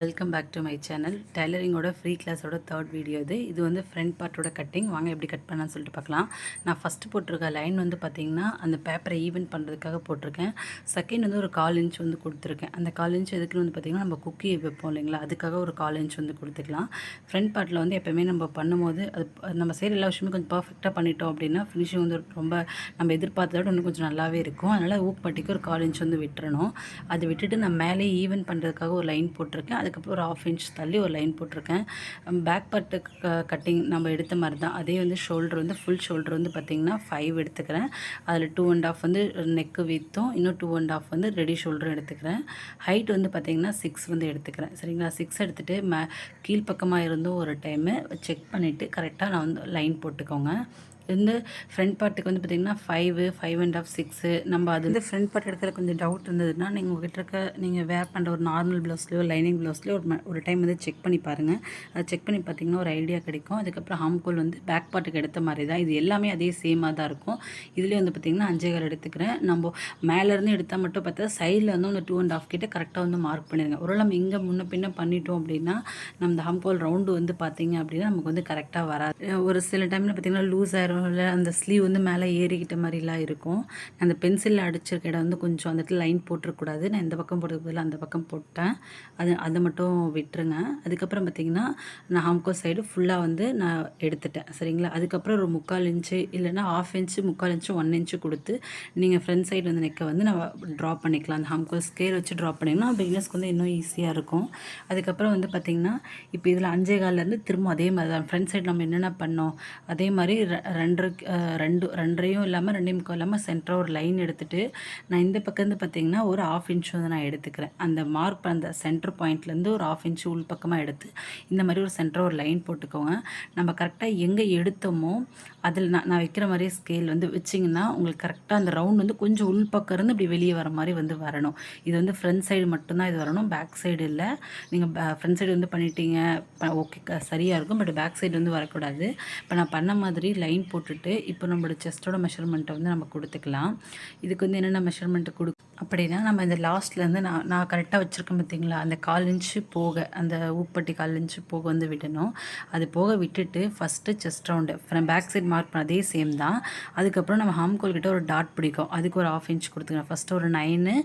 Welcome back to my channel. டெய்லரிங்கோட free கிளாஸோட third video இது வந்து ஃப்ரண்ட் பார்ட்டோட கட்டிங். வாங்க எப்படி கட் பண்ணலான்னு சொல்லிட்டு பார்க்கலாம். நான் ஃபஸ்ட்டு போட்டிருக்க லைன் வந்து பார்த்திங்கன்னா அந்த பேப்பரை ஈவன் பண்ணுறதுக்காக போட்டிருக்கேன். செகண்ட் வந்து ஒரு 1/4 இன்ச் வந்து கொடுத்துருக்கேன். அந்த 1/4 இன்ச் எதுக்குன்னு வந்து பார்த்திங்கன்னா நம்ம குக்கி வைப்போம் இல்லைங்களா, அதுக்காக ஒரு 1/4 இன்ச் வந்து கொடுத்துக்கலாம். ஃப்ரண்ட் பார்ட்டில் வந்து எப்போயுமே நம்ம பண்ணும்போது அது நம்ம செய்கிற எல்லா விஷயமே கொஞ்சம் பர்ஃபெக்டாக பண்ணிட்டோம் அப்படின்னா ஃபினிஷிங் வந்து ரொம்ப நம்ம எதிர்பார்த்ததோட இன்னும் கொஞ்சம் நல்லாவே இருக்கும். அதனால் ஊக்குப்பட்டிக்கு ஒரு 1/4 இன்ச் வந்து விட்டுறணும். அது விட்டுட்டு நான் மேலே ஈவன் பண்ணுறதுக்காக ஒரு லைன் போட்டிருக்கேன். அதுக்கப்புறம் ஒரு 1/2 இன்ச் தள்ளி ஒரு லைன் போட்டிருக்கேன். பேக் பார்ட்டு கட்டிங் நம்ம எடுத்த மாதிரி தான். அதே வந்து ஷோல்டர் வந்து ஃபுல் ஷோல்டர் வந்து பார்த்திங்கன்னா 5 எடுத்துக்கிறேன். அதில் 2 1/2 வந்து நெக்கு வித்தும், இன்னும் 2 1/2 வந்து ரெடி ஷோல்டரும் எடுத்துக்கிறேன். ஹைட் வந்து பார்த்திங்கன்னா 6 வந்து எடுத்துக்கிறேன். சரிங்களா, 6 எடுத்துகிட்டு கீழ்ப்பக்கமாக இருந்தும் ஒரு டைமு செக் பண்ணிவிட்டு கரெக்டாக நான் வந்து லைன் போட்டுக்கோங்க. இந்த ஃப்ரண்ட் பார்ட்டுக்கு வந்து பார்த்திங்கன்னா 5 5 1/2 6 நம்ம அது வந்து ஃப்ரண்ட் பார்ட் எடுக்கிற கொஞ்சம் டவுட் இருந்ததுன்னா நீங்கள் உங்கள்கிட்ட இருக்க நீங்கள் வேர் பண்ணுற ஒரு நார்மல் ப்ளவுஸ்லையோ லைனிங் ப்ளவுஸ்லையோ ஒரு டைம் வந்து செக் பண்ணி பாருங்கள். அதை செக் பண்ணி பார்த்திங்கன்னா ஒரு ஐடியா கிடைக்கும். அதுக்கப்புறம் ஹாம்கோல் வந்து பேக் பார்ட்டுக்கு எடுத்த மாதிரி தான். இது எல்லாமே அதே சேமாக தான் இருக்கும். இதுலேயே வந்து பார்த்திங்கன்னா 5.25 எடுத்துக்கிறேன். நம்ம மேலேருந்து எடுத்தால் மட்டும் பார்த்தா சைடில் வந்து ஒரு 2 1/2 கிட்ட கரெக்டாக வந்து மார்க் பண்ணிடுங்க. ஒரு நம்ம இங்கே முன்ன பின்ன பண்ணிட்டோம் அப்படின்னா நம்ம இந்த ஹாம்கோல் ரவுண்டு வந்து பார்த்திங்க அப்படின்னா நமக்கு வந்து கரெக்டாக வராது. ஒரு சில டைமில் பார்த்திங்கன்னா லூஸ் ஆயிரும், அந்த ஸ்லீவ் வந்து மேலே ஏறிக்கிட்ட மாதிரிலாம் இருக்கும். அந்த பென்சிலில் அடிச்சிருக்க இடம் வந்து கொஞ்சம் அந்த இடத்துல லைன் போட்டுருக்கூடாது. நான் இந்த பக்கம் போடுறதுக்கு பதிலாக அந்த பக்கம் போட்டேன். அதை மட்டும் விட்டுருங்க. அதுக்கப்புறம் பார்த்திங்கன்னா நான் ஹாம்கோ சைடு ஃபுல்லாக வந்து நான் எடுத்துட்டேன். சரிங்களா, அதுக்கப்புறம் ஒரு 3/4 இன்ச்சு இல்லைனா 1/2 இன்ச்சு 3/4 இன்ச்சு 1 இன்ச்சு கொடுத்து நீங்கள் ஃப்ரண்ட் சைடு வந்து நெக்கை வந்து நம்ம ட்ரா பண்ணிக்கலாம். அந்த ஹாம்கோ ஸ்கேல் வச்சு ட்ரா பண்ணிங்கன்னா பிகினர்ஸ்க்கு வந்து இன்னும் ஈஸியாக இருக்கும். அதுக்கப்புறம் வந்து பார்த்திங்கன்னா இப்போ இதில் 5.25லேருந்து திரும்ப அதே மாதிரி தான் ஃப்ரண்ட் சைடு நம்ம என்னென்ன பண்ணோம் அதே மாதிரி 2.5 இல்லாமல் 2.25 இல்லாமல் சென்டராக ஒரு லைன் எடுத்துகிட்டு நான் இந்த பக்கம் வந்து பார்த்திங்கன்னா ஒரு 1/2 இன்ச் வந்து நான் எடுத்துக்கிறேன். அந்த மார்க் அந்த சென்டர் பாயிண்ட்லேருந்து ஒரு 1/2 இன்ச் உள் பக்கமாக எடுத்து இந்த மாதிரி ஒரு சென்டராக ஒரு லைன் போட்டுக்கோங்க. நம்ம கரெக்டாக எங்கே எடுத்தோமோ அதில் நான் வைக்கிற மாதிரியே ஸ்கேல் வந்து வச்சிங்கன்னா உங்களுக்கு கரெக்டாக அந்த ரவுண்ட் வந்து கொஞ்சம் உள் பக்கம் இருந்து இப்படி வெளியே வர மாதிரி வந்து வரணும். இது வந்து ஃப்ரண்ட் சைடு மட்டும்தான் இது வரணும், பேக் சைடு இல்லை. நீங்கள் ஃப்ரண்ட் சைடு வந்து பண்ணிட்டீங்க ஓகே சரியாக இருக்கும், பட் பேக் சைடு வந்து வரக்கூடாது. இப்போ நான் பண்ண மாதிரி லைன் போட்டுட்டு இப்போ நம்மளோட செஸ்ட்டோட மெஷர்மெண்ட்டை வந்து நம்ம கொடுத்துக்கலாம். இதுக்கு வந்து என்னென்ன மெஷர்மெண்ட்டு அப்படின்னா நம்ம இந்த லாஸ்ட்லேருந்து நான் கரெக்டாக வச்சுருக்கேன் பார்த்திங்களா, அந்த 1/4 இன்ச்சு போக அந்த ஊப்பட்டி 1/4 இன்ச்சு போக வந்து விடணும். அது போக விட்டுட்டு first chest round back side mark பண்ண அதே சேம் தான். அதுக்கப்புறம் நம்ம ஹாம்கோல் கிட்ட ஒரு டாட் பிடிக்கும், அதுக்கு ஒரு 1/2 இன்ச் கொடுத்துக்கலாம். ஃபஸ்ட்டு ஒரு 9,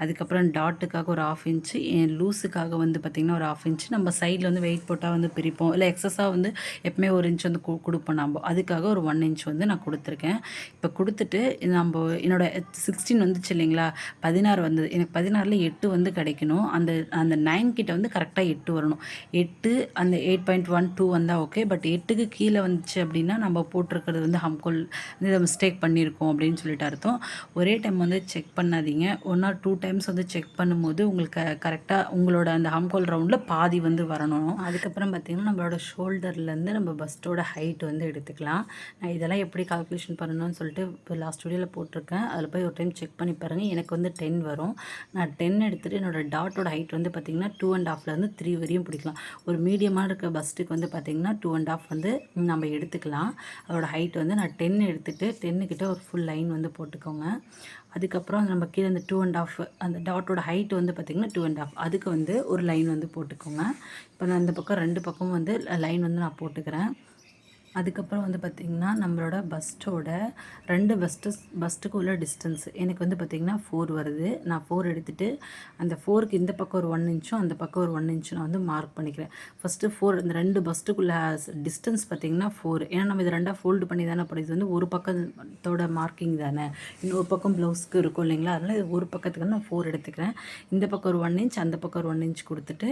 அதுக்கப்புறம் டாட்டுக்காக ஒரு 1/2 இன்ச்சு, லூஸுக்காக வந்து பார்த்திங்கன்னா ஒரு 1/2 இன்ச்சு. நம்ம சைடில் வந்து வெயிட் போட்டால் வந்து பிரிப்போம், இல்லை எக்ஸஸாக வந்து எப்பவுமே ஒரு இன்ச் வந்து கொடுப்போம் நம்ம, அதுக்காக ஒரு 1 இன்ச் வந்து நான் கொடுத்துருக்கேன். இப்போ கொடுத்துட்டு நம்ம என்னோட 16 வந்துச்சு இல்லைங்களா, 16 வந்தது. எனக்கு 16ல் 8 வந்து கிடைக்கணும். அந்த அந்த 9 கிட்ட வந்து கரெக்டாக 8 வரணும். 8 அந்த 8.12 வந்தால் ஓகே, பட் 8க்கு கீழே வந்துச்சு அப்படின்னா நம்ம போட்டிருக்கிறது வந்து ஹாம்கோல் இதை மிஸ்டேக் பண்ணியிருக்கோம் அப்படின்னு சொல்லிட்டு அர்த்தம். ஒரே டைம் வந்து செக் பண்ணாதீங்க, 1 or 2 டைம்ஸ் வந்து செக் பண்ணும்போது உங்களுக்கு கரெக்டாக உங்களோட அந்த ஹாம்கோல் ரவுண்டில் பாதி வந்து வரணும். அதுக்கப்புறம் பார்த்திங்கன்னா நம்மளோட ஷோல்டர்லேருந்து நம்ம பஸ்ட்டோட ஹைட் வந்து எடுத்துக்கலாம். நான் இதெல்லாம் எப்படி கால்குலேஷன் பண்ணணும்னு சொல்லிட்டு இப்போ லாஸ்ட் வீடியோவில் போட்டிருக்கேன், அதில் போய் ஒரு டைம் செக் பண்ணி பாருங்கள். எனக்கு வந்து 10 வரும். நான் 10 எடுத்துகிட்டு என்னோடய டாட்டோட ஹைட் வந்து பார்த்திங்கன்னா 2 1/2லேருந்து 3 வரையும் பிடிக்கலாம். ஒரு மீடியமாக இருக்க பஸ்ட்டுக்கு வந்து பார்த்திங்கன்னா 2 1/2 வந்து நம்ம எடுத்துக்கலாம். அதோட ஹைட் வந்து நான் 10 எடுத்துகிட்டு 10 கிட்ட ஒரு ஃபுல் லைன் வந்து போட்டுக்கோங்க. அதுக்கப்புறம் நம்ம கீழே அந்த 2 1/2 அந்த டாட்டோட ஹைட் வந்து பார்த்திங்கன்னா 2 1/2 அதுக்கு வந்து ஒரு லைன் வந்து போட்டுக்கோங்க. இப்போ நான் இந்த பக்கம் 2 பக்கமும் வந்து லைன் வந்து நான் போட்டுக்கிறேன். அதுக்கப்புறம் வந்து பார்த்திங்கன்னா நம்மளோட பஸ்ட்டோட 2 பஸ்ட்டுக்கு உள்ள டிஸ்டன்ஸ் எனக்கு வந்து பார்த்திங்கன்னா 4 வருது. நான் 4 எடுத்துகிட்டு அந்த 4க்கு இந்த பக்கம் ஒரு 1 இன்ச்சும் அந்த பக்கம் ஒரு 1 இன்ச்சும் நான் வந்து மார்க் பண்ணிக்கிறேன். ஃபஸ்ட்டு 4 இந்த 2 பஸ்ட்டுக்குள்ள டிஸ்டன்ஸ் பார்த்திங்கன்னா 4. ஏன்னா நம்ம இது 2ஆக ஃபோல்டு பண்ணி தானே போடுறது, இது வந்து ஒரு பக்கத்தோட மார்க்கிங் தானே, இன்னொரு பக்கம் ப்ளவுஸ்க்கு இருக்கும் இல்லைங்களா, அதனால் இது ஒரு பக்கத்துக்கு நான் 4 எடுத்துக்கிறேன். இந்த பக்கம் ஒரு 1 இன்ச் அந்த பக்கம் ஒரு 1 இன்ச் கொடுத்துட்டு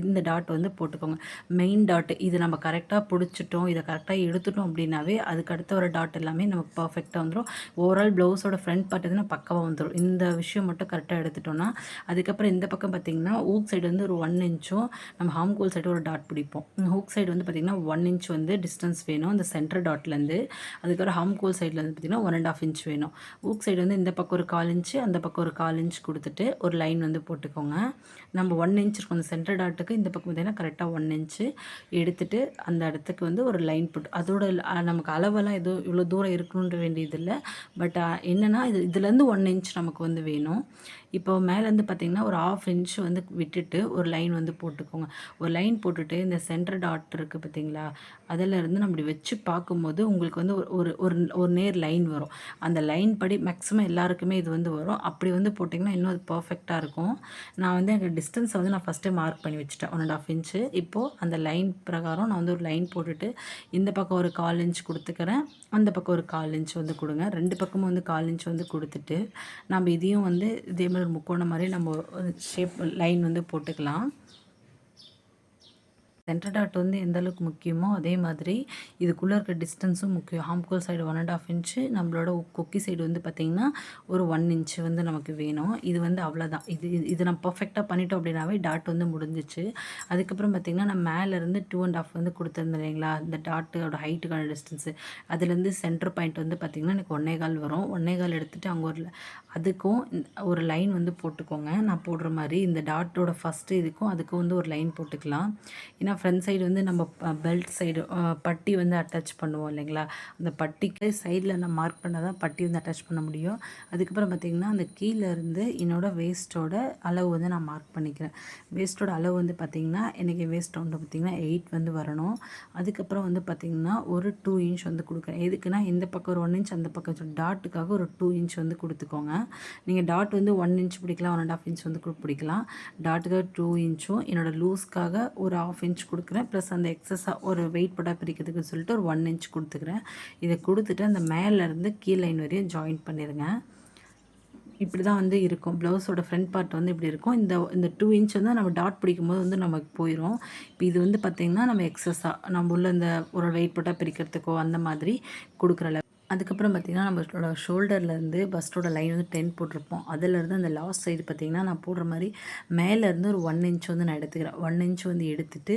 இந்த டாட் வந்து போட்டுக்கோங்க. மெயின் டாட் இது நம்ம கரெக்டாக பிடிச்சிட்டோம், இதை கரெக்டாக எடுத்துட்டோம் அப்படின்னாவே அதுக்கு அடுத்த ஒரு டாட் எல்லாமே நமக்கு பர்ஃபெக்டாக வந்துடும். ஓவரால் ப்ளவுஸோட ஃப்ரண்ட் பார்ட் வந்து பக்கமாக வந்துடும். இந்த விஷயம் மட்டும் கரெக்டாக எடுத்துட்டோம்னா. அதுக்கப்புறம் இந்த பக்கம் பார்த்திங்கன்னா ஹூக் சைடு வந்து ஒரு 1 இன்ச்சும் நம்ம ஹாம்கோல் சைடு ஒரு டாட் பிடிப்போம். ஹூக் சைடு வந்து பார்த்திங்கன்னா 1 இன்ச் வந்து டிஸ்டன்ஸ் வேணும் அந்த சென்டர் டாட்லேருந்து. அதுக்கப்புறம் ஹாம்கோல் சைடில் வந்து பார்த்திங்கன்னா 1 1/2 இன்ச் வேணும். ஹூக் சைடு வந்து இந்த பக்கம் ஒரு 1/4 இன்ச்சு அந்த பக்கம் ஒரு 1/4 இன்ச் கொடுத்துட்டு ஒரு லைன் வந்து போட்டுக்கோங்க. நம்ம 1 இன்ச் இருக்கும் அந்த சென்டர் டாட்டுக்கு இந்த பக்கம் பார்த்திங்கன்னா கரெக்டாக 1 இன்ச்சு எடுத்துகிட்டு அந்த இடத்துக்கு வந்து ஒரு லைன் போட்டு அதோட நமக்கு அளவெல்லாம் எதுவும் இவ்வளோ தூரம் இருக்கணுன்ற வேண்டியதில்லை. பட் என்னென்னா இதுலேருந்து 1 இன்ச் நமக்கு வந்து வேணும். இப்போ மேலேருந்து பார்த்தீங்கன்னா ஒரு 1/2 இன்ச் வந்து விட்டுட்டு ஒரு லைன் வந்து போட்டுக்கோங்க. ஒரு லைன் போட்டுட்டு இந்த சென்டர் டாட் இருக்குது பார்த்தீங்களா, அதிலேருந்து நம்ம இப்படி வச்சு பார்க்கும்போது உங்களுக்கு வந்து ஒரு ஒரு ஒரு ஒரு நேர் லைன் வரும். அந்த லைன் படி மேக்ஸிமம் எல்லாருக்குமே இது வந்து வரும். அப்படி வந்து போட்டிங்கன்னா இன்னும் அது பர்ஃபெக்ட்டா இருக்கும். நான் வந்து எனக்கு டிஸ்டன்ஸை வந்து நான் ஃபஸ்ட்டே மார்க் பண்ணி வச்சுட்டேன் 1 1/2 இன்ச்சு. இப்போது அந்த லைன் பிரகாரம் நான் வந்து ஒரு லைன் போட்டுட்டு இந்த பக்கம் ஒரு 1/4 இன்ச் கொடுத்துக்கிறேன். அந்த பக்கம் ஒரு 1/4 இன்ச் வந்து கொடுங்க. 2 பக்கமும் வந்து 1/4 இன்ச் வந்து கொடுத்துட்டு நம்ம இதையும் வந்து இதே மாதிரி ஒரு முக்கோணம் மாதிரி நம்ம ஷேப் லைன் வந்து போட்டுக்கலாம். சென்டர் டாட் வந்து எந்த அளவுக்கு முக்கியமோ அதே மாதிரி இதுக்குள்ளே இருக்க டிஸ்டன்ஸும் முக்கியம். ஆம்கோல் சைடு 1 1/2 இன்ச்சு, நம்மளோட கொக்கி சைடு வந்து பார்த்திங்கன்னா ஒரு 1 இன்ச்சு வந்து நமக்கு வேணும். இது வந்து அவ்வளோதான். இது நம்ம பர்ஃபெக்டாக பண்ணிட்டோம் அப்படின்னாவே டாட் வந்து முடிஞ்சிச்சு. அதுக்கப்புறம் பார்த்திங்கன்னா நான் மேலேருந்து 2 1/2 வந்து கொடுத்துருந்தேன் இல்லைங்களா, இந்த டாட்டோட ஹைட்டுக்கான டிஸ்டன்ஸு. அதுலேருந்து சென்டர் பாயிண்ட் வந்து பார்த்திங்கன்னா எனக்கு 1 1/4 வரும். 1 1/4 எடுத்துகிட்டு அங்கே அதுக்கும் ஒரு லைன் வந்து போட்டுக்கோங்க. நான் போடுற மாதிரி இந்த டாட்டோட ஃபஸ்ட்டு இதுக்கும் அதுக்கும் வந்து ஒரு லைன் போட்டுக்கலாம். ஏன்னா ஃப்ரண்ட் சைடு வந்து நம்ம பெல்ட் சைடு பட்டி வந்து அட்டாச் பண்ணுவோம் இல்லைங்களா, அந்த பட்டிக்கு சைடில் நான் மார்க் பண்ணால் தான் பட்டி வந்து அட்டாச் பண்ண முடியும். அதுக்கப்புறம் பார்த்திங்கன்னா அந்த கீழே இருந்து என்னோடய வேஸ்ட்டோட அளவு வந்து நான் மார்க் பண்ணிக்கிறேன். வேஸ்ட்டோட அளவு வந்து பார்த்திங்கன்னா எனக்கு வேஸ்ட் வந்து பார்த்திங்கன்னா 8 வந்து வரணும். அதுக்கப்புறம் வந்து பார்த்திங்கன்னா ஒரு 2 இன்ச் வந்து கொடுக்குறேன். எதுக்குன்னா இந்த பக்கம் ஒரு 1 இன்ச், அந்த பக்கம் டாட்டுக்காக ஒரு 2 இன்ச் வந்து கொடுத்துக்கோங்க. நீங்கள் டாட் வந்து 1 இன்ச் பிடிக்கலாம், 1 1/2 இன்ச் வந்து பிடிக்கலாம். டாட்டுக்காக 2 இன்ச்சும் என்னோடய லூஸ்க்காக ஒரு 1/2 இன்ச் கொடுக்குறேன். ப்ளஸ் அந்த எக்ஸஸாக ஒரு வெயிட் போட்டால் பிரிக்கிறதுக்கு சொல்லிட்டு ஒரு 1 இன்ச் கொடுத்துக்கிறேன். இதை கொடுத்துட்டு அந்த மேலேருந்து கீழ் லைன் வரையும் ஜாயின் பண்ணிடுங்க. இப்படி தான் வந்து இருக்கும். ப்ளவுஸோட ஃப்ரண்ட் பார்ட் வந்து இப்படி இருக்கும். இந்த 2 இன்ச் வந்து நம்ம டாட் பிடிக்கும்போது வந்து நமக்கு போயிடும். இப்போ இது வந்து பார்த்திங்கன்னா நம்ம எக்ஸஸாக நம்ம உள்ள இந்த ஒரு வெயிட் போட்டால் பிரிக்கிறதுக்கோ அந்த மாதிரி கொடுக்குற. அதுக்கப்புறம் பார்த்திங்கன்னா நம்மளோட ஷோல்டர்லேருந்து பஸ்ட்டோட லைன் வந்து 10 போட்டிருப்போம். அதிலேருந்து அந்த லாஸ்ட் சைடு பார்த்திங்கன்னா நான் போடுற மாதிரி மேலேருந்து ஒரு 1 இன்ச் வந்து நான் எடுத்துக்கிறேன். 1 இன்ச் வந்து எடுத்துகிட்டு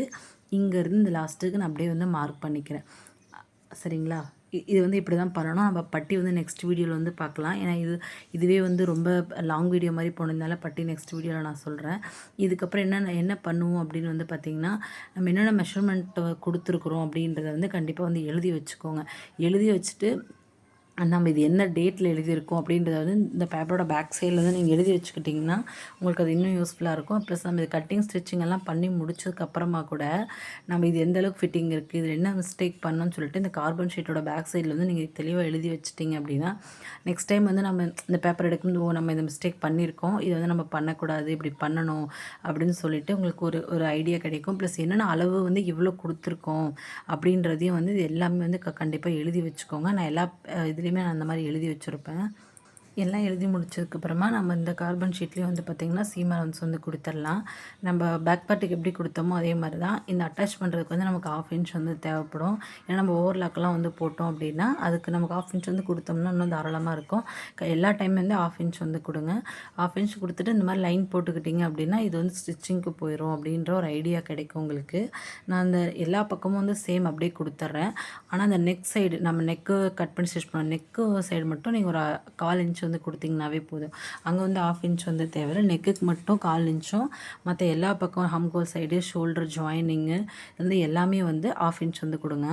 இங்கேருந்து இந்த லாஸ்ட்டுக்கு நான் அப்படியே வந்து மார்க் பண்ணிக்கிறேன். சரிங்களா, இது வந்து இப்படி தான் பண்ணணும். நம்ம பட்டி வந்து நெக்ஸ்ட் வீடியோவில் வந்து பார்க்கலாம். ஏன்னா இதுவே வந்து ரொம்ப லாங் வீடியோ மாதிரி போனதுனால பட்டி நெக்ஸ்ட் வீடியோவில் நான் சொல்கிறேன். இதுக்கப்புறம் என்ன பண்ணுவோம் அப்படின்னு வந்து பார்த்திங்கன்னா, நம்ம என்னென்ன மெஷர்மெண்ட் கொடுத்துருக்குறோம் அப்படின்றத வந்து கண்டிப்பாக வந்து எழுதி வச்சுக்கோங்க. எழுதி வச்சுட்டு நம்ம இது என்ன டேட்டில் எழுதியிருக்கோம் அப்படின்றத வந்து இந்த பேப்பரோட பேக் சைடில் வந்து நீங்கள் எழுதி வச்சுக்கிட்டிங்கன்னா உங்களுக்கு அது இன்னும் யூஸ்ஃபுல்லாக இருக்கும். ப்ளஸ் நம்ம இது கட்டிங் ஸ்டிச்சிங் எல்லாம் பண்ணி முடிச்சதுக்கப்புறமா கூட நம்ம இது எந்த அளவுக்கு ஃபிட்டிங் இருக்குது, இதில் என்ன மிஸ்டேக் பண்ணணும்னு சொல்லிட்டு இந்த கார்பன் ஷீட்டோட பேக் சைடில் வந்து நீங்கள் தெளிவாக எழுதி வச்சிட்டிங்க அப்படின்னா நெக்ஸ்ட் டைம் வந்து நம்ம இந்த பேப்பர் எடுக்கும்போது நம்ம இந்த மிஸ்டேக் பண்ணியிருக்கோம், இதை வந்து நம்ம பண்ணக்கூடாது, இப்படி பண்ணணும் அப்படின்னு சொல்லிட்டு உங்களுக்கு ஒரு ஐடியா கிடைக்கும். ப்ளஸ் என்னென்ன அளவு வந்து இவ்வளோ கொடுத்துருக்கோம் அப்படின்றதையும் வந்து இது எல்லாமே வந்து கண்டிப்பாக எழுதி வச்சுக்கோங்க. நான் எல்லா இதுலேயுமே நான் அந்த மாதிரி எழுதி வச்சுருப்பேன். எல்லாம் எழுதி முடிச்சதுக்கப்புறமா நம்ம இந்த கார்பன் ஷீட்லேயும் வந்து பார்த்திங்கன்னா சீம் அலவன்ஸ் வந்து கொடுத்துடலாம். நம்ம பேக் பார்ட்டுக்கு எப்படி கொடுத்தோமோ அதே மாதிரி தான் இந்த அட்டாச் பண்ணுறதுக்கு வந்து நமக்கு 1/2 இன்ச் வந்து தேவைப்படும். ஏன்னா நம்ம ஓவர்லாக்கெலாம் வந்து போட்டோம் அப்படின்னா அதுக்கு நமக்கு 1/2 இன்ச் வந்து கொடுத்தோம்னா இன்னும் தாராளமாக இருக்கும். எல்லா டைம் வந்து 1/2 இன்ச் வந்து கொடுங்க. 1/2 இன்ச் கொடுத்துட்டு இந்த மாதிரி லைன் போட்டுக்கிட்டிங்க அப்படின்னா இது வந்து ஸ்டிச்சிங்க்கு போயிடும் அப்படின்ற ஒரு ஐடியா கிடைக்கும் உங்களுக்கு. நான் அந்த எல்லா பக்கமும் வந்து சேம் அப்படியே கொடுத்துட்றேன். ஆனால் அந்த நெக் சைடு நம்ம நெக்கு கட் பண்ணி ஸ்டிச் பண்ணோம், நெக்கு சைடு மட்டும் நீங்கள் ஒரு 1/4 இன்ச் வந்து கொடுத்திங்கனாவே போதும். அங்கே வந்து 1/2 இன்ச் வந்து தேவை. நெக்குக்கு மட்டும் 1/4 இன்ச்சும் மற்ற எல்லா பக்கம் ஹம்கோல் சைடு ஷோல்டர் ஜாயினிங்கு வந்து எல்லாமே வந்து 1/2 இன்ச் வந்து கொடுங்க.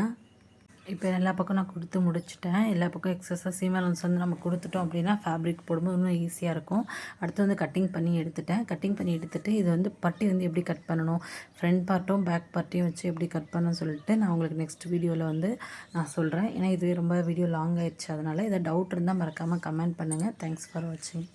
இப்போ எல்லா பக்கம் நான் கொடுத்து முடிச்சுட்டேன். எல்லா பக்கம் எக்ஸஸாக சீம் அலவன்ஸ் வந்து நம்ம கொடுத்துட்டோம் அப்படின்னா ஃபேப்ரிக் போடும்போது இன்னும் ஈஸியாக இருக்கும். அடுத்து வந்து கட்டிங் பண்ணி எடுத்துட்டேன். கட்டிங் பண்ணி எடுத்துகிட்டு இது வந்து பட்டி வந்து எப்படி கட் பண்ணணும், ஃப்ரண்ட் பார்ட்டும் பேக் பார்ட்டையும் வச்சு எப்படி கட் பண்ணணும்னு சொல்லிட்டு நான் உங்களுக்கு நெக்ஸ்ட் வீடியோவில் வந்து நான் சொல்கிறேன். ஏன்னா இதுவே ரொம்ப வீடியோ லாங் ஆயிடுச்சு. அதனால் இதை டவுட் இருந்தால் மறக்காமல் கமெண்ட் பண்ணுங்கள். தேங்க்ஸ் ஃபார் வாட்சிங்.